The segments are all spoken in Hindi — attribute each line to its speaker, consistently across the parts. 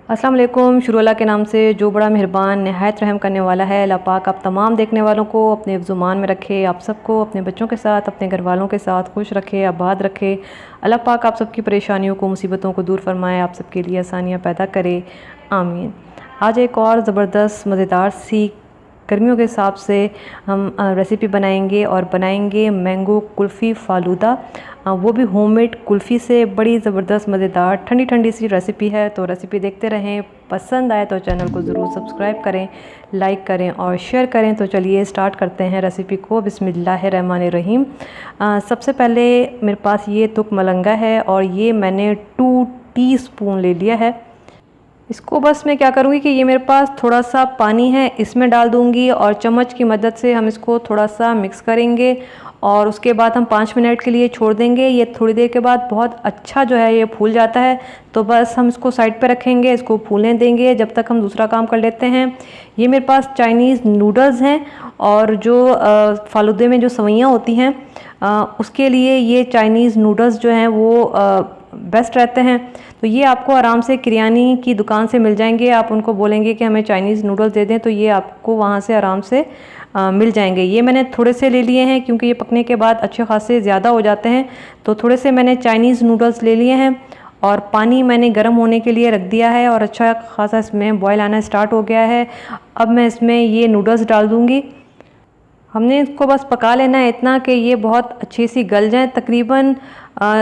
Speaker 1: अस्सलाम वालेकुम। शुरू अल्लाह के नाम से जो बड़ा मेहरबान नहायत रहम करने वाला है। अल्लाह पाक आप तमाम देखने वालों को अपने ज़ुबान में रखे, आप सबको अपने बच्चों के साथ, अपने घर वालों के साथ खुश रखे, आबाद रखे। अल्लाह पाक आप सबकी परेशानियों को, मुसीबतों को दूर फरमाए, आप सबके लिए आसानियाँ पैदा करे, आमीन। आज एक और ज़बरदस्त मज़ेदार सी गर्मियों के हिसाब से हम रेसिपी बनाएंगे और बनाएंगे मैंगो कुल्फ़ी फ़ालूदा, वो भी होममेड कुल्फ़ी से। बड़ी ज़बरदस्त मज़ेदार ठंडी ठंडी सी रेसिपी है। तो रेसिपी देखते रहें, पसंद आए तो चैनल को ज़रूर सब्सक्राइब करें, लाइक करें और शेयर करें। तो चलिए स्टार्ट करते हैं रेसिपी को। बिस्मिल्लाहिर्रहमानिर्रहीम। सबसे पहले मेरे पास ये तुक मलंगा है और ये मैंने 2 टीस्पून ले लिया है। इसको बस मैं क्या करूँगी कि ये मेरे पास थोड़ा सा पानी है, इसमें डाल दूँगी और चम्मच की मदद से हम इसको थोड़ा सा मिक्स करेंगे और उसके बाद हम 5 मिनट के लिए छोड़ देंगे। ये थोड़ी देर के बाद बहुत अच्छा जो है ये फूल जाता है। तो बस हम इसको साइड पे रखेंगे, इसको फूलने देंगे जब तक हम दूसरा काम कर लेते हैं। ये मेरे पास चाइनीज़ नूडल्स हैं और जो फालूदे में जो सवैयाँ होती हैं उसके लिए ये चाइनीज़ नूडल्स जो हैं वो बेस्ट रहते हैं। तो ये आपको आराम से किरानी की दुकान से मिल जाएंगे। आप उनको बोलेंगे कि हमें चाइनीज़ नूडल्स दे दें तो ये आपको वहाँ से आराम से मिल जाएंगे। ये मैंने थोड़े से ले लिए हैं क्योंकि ये पकने के बाद अच्छे खासे ज़्यादा हो जाते हैं। तो थोड़े से मैंने चाइनीज़ नूडल्स ले लिए हैं और पानी मैंने गर्म होने के लिए रख दिया है और अच्छा खासा इसमें बॉयल आना स्टार्ट हो गया है। अब मैं इसमें ये नूडल्स डाल दूँगी। हमने इसको बस पका लेना है इतना कि ये बहुत अच्छी सी गल जाएँ। तकरीबन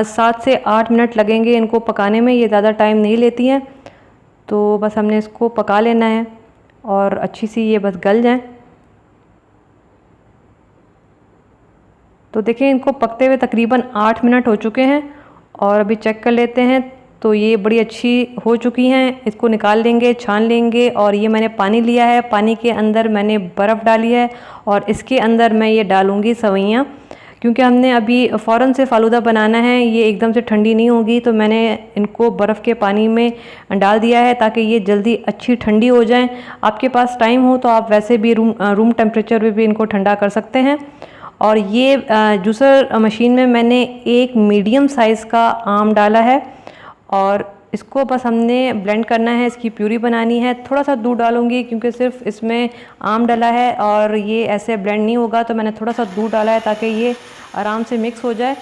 Speaker 1: 7 से 8 मिनट लगेंगे इनको पकाने में, ये ज़्यादा टाइम नहीं लेती हैं। तो बस हमने इसको पका लेना है और अच्छी सी ये बस गल जाएँ। तो देखिए इनको पकते हुए तकरीबन 8 मिनट हो चुके हैं और अभी चेक कर लेते हैं। तो ये बड़ी अच्छी हो चुकी हैं। इसको निकाल लेंगे, छान लेंगे और ये मैंने पानी लिया है, पानी के अंदर मैंने बर्फ़ डाली है और इसके अंदर मैं ये डालूँगी सवैयाँ, क्योंकि हमने अभी फ़ौरन से फ़ालूदा बनाना है, ये एकदम से ठंडी नहीं होगी। तो मैंने इनको बर्फ़ के पानी में डाल दिया है ताकि ये जल्दी अच्छी ठंडी हो जाएं। आपके पास टाइम हो तो आप वैसे भी रूम टेम्परेचर में भी इनको ठंडा कर सकते हैं। और ये जूसर मशीन में मैंने एक मीडियम साइज़ का आम डाला है और इसको बस हमने ब्लेंड करना है, इसकी प्यूरी बनानी है। थोड़ा सा दूध डालूंगी क्योंकि सिर्फ इसमें आम डाला है और ये ऐसे ब्लेंड नहीं होगा, तो मैंने थोड़ा सा दूध डाला है ताकि ये आराम से मिक्स हो जाए।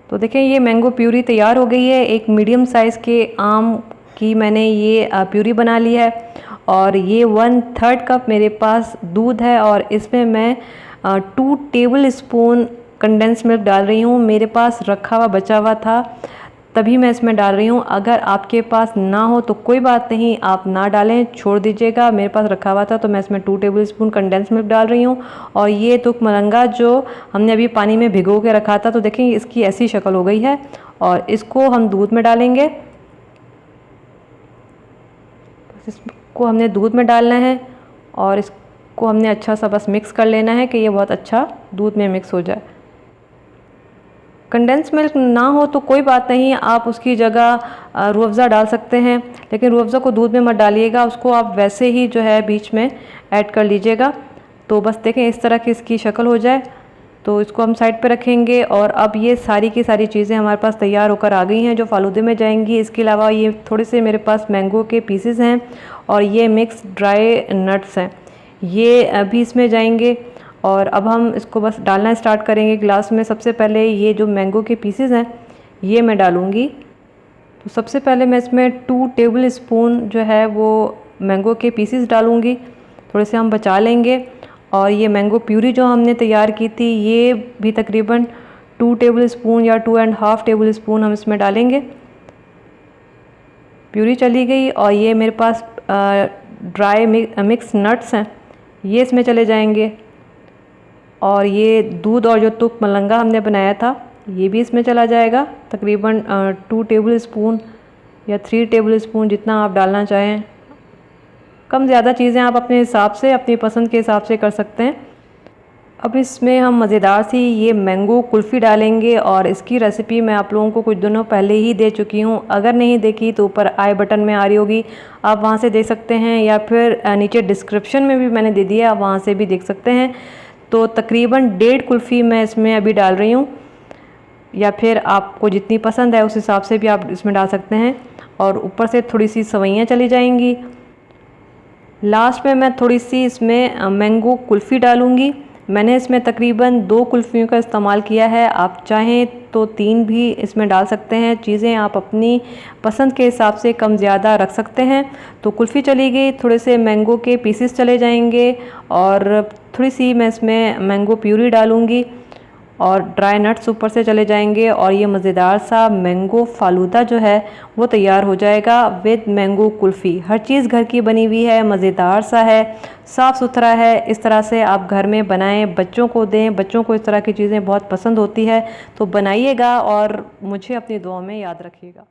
Speaker 1: तो देखें ये मैंगो प्यूरी तैयार हो गई है। एक मीडियम साइज़ के आम की मैंने ये प्यूरी बना ली है और ये 1/3 कप मेरे पास दूध है और इसमें मैं 2 टेबल स्पून कंडेंस मिल्क डाल रही हूँ। मेरे पास रखा हुआ बचा हुआ था तभी मैं इसमें डाल रही हूँ। अगर आपके पास ना हो तो कोई बात नहीं, आप ना डालें, छोड़ दीजिएगा। मेरे पास रखा हुआ था तो मैं इसमें 2 टेबल स्पून कंडेंस मिल्क डाल रही हूँ। और ये तुक मलंगा जो हमने अभी पानी में भिगो के रखा था, तो देखें इसकी ऐसी शक्ल हो गई है और इसको हम दूध में डालेंगे। बस इसको हमने दूध में डालना है और इसको हमने अच्छा सा बस मिक्स कर लेना है कि ये बहुत अच्छा दूध में मिक्स हो जाए। कंडेंस मिल्क ना हो तो कोई बात नहीं, आप उसकी जगह रूह अफ़ज़ा डाल सकते हैं, लेकिन रूह अफ़ज़ा को दूध में मत डालिएगा, उसको आप वैसे ही जो है बीच में ऐड कर लीजिएगा। तो बस देखें इस तरह की इसकी शक्ल हो जाए तो इसको हम साइड पे रखेंगे। और अब ये सारी की सारी चीज़ें हमारे पास तैयार होकर आ गई हैं जो फ़ालूदे में जाएंगी। इसके अलावा ये थोड़े से मेरे पास मैंगो के पीसेस हैं और ये मिक्स ड्राई नट्स हैं, ये अभी इसमें जाएंगे। और अब हम इसको बस डालना स्टार्ट करेंगे गिलास में। सबसे पहले ये जो मैंगो के पीसेस हैं ये मैं डालूँगी। तो सबसे पहले मैं इसमें 2 टेबल स्पून जो है वो मैंगो के पीसेस डालूँगी, थोड़े से हम बचा लेंगे। और ये मैंगो प्यूरी जो हमने तैयार की थी ये भी तकरीबन 2 टेबल स्पून या 2.5 टेबल स्पून हम इसमें डालेंगे। प्यूरी चली गई और ये मेरे पास ड्राई मिक्स नट्स हैं, ये इसमें चले जाएंगे। और ये दूध और जो तुक मलंगा हमने बनाया था ये भी इसमें चला जाएगा। तकरीबन 2 टेबल स्पून या 3 टेबल स्पून जितना आप डालना चाहें। कम ज़्यादा चीज़ें आप अपने हिसाब से, अपनी पसंद के हिसाब से कर सकते हैं। अब इसमें हम मज़ेदार सी ये मैंगो कुल्फ़ी डालेंगे और इसकी रेसिपी मैं आप लोगों को कुछ दिनों पहले ही दे चुकी हूँ। अगर नहीं देखी तो ऊपर आई बटन में आ रही होगी, आप वहाँ से देख सकते हैं, या फिर नीचे डिस्क्रिप्शन में भी मैंने दे दिया, आप वहाँ से भी देख सकते हैं। तो तकरीबन 1.5 कुल्फ़ी मैं इसमें अभी डाल रही हूँ, या फिर आपको जितनी पसंद है उस हिसाब से भी आप इसमें डाल सकते हैं। और ऊपर से थोड़ी सी सवैयाँ चली जाएंगी। लास्ट में मैं थोड़ी सी इसमें मैंगो कुल्फ़ी डालूँगी। मैंने इसमें तकरीबन 2 कुल्फ़ियों का इस्तेमाल किया है, आप चाहें तो 3 भी इसमें डाल सकते हैं। चीज़ें आप अपनी पसंद के हिसाब से कम ज़्यादा रख सकते हैं। तो कुल्फ़ी चली गई, थोड़े से मैंगो के पीसेस चले जाएंगे और थोड़ी सी मैं इसमें मैंगो प्यूरी डालूँगी और ड्राई नट्स ऊपर से चले जाएंगे और ये मज़ेदार सा मैंगो फालूदा जो है वो तैयार हो जाएगा विद मैंगो कुल्फ़ी। हर चीज़ घर की बनी हुई है, मज़ेदार सा है, साफ़ सुथरा है। इस तरह से आप घर में बनाएं, बच्चों को दें, बच्चों को इस तरह की चीज़ें बहुत पसंद होती है। तो बनाइएगा और मुझे अपनी दुआ में याद रखिएगा।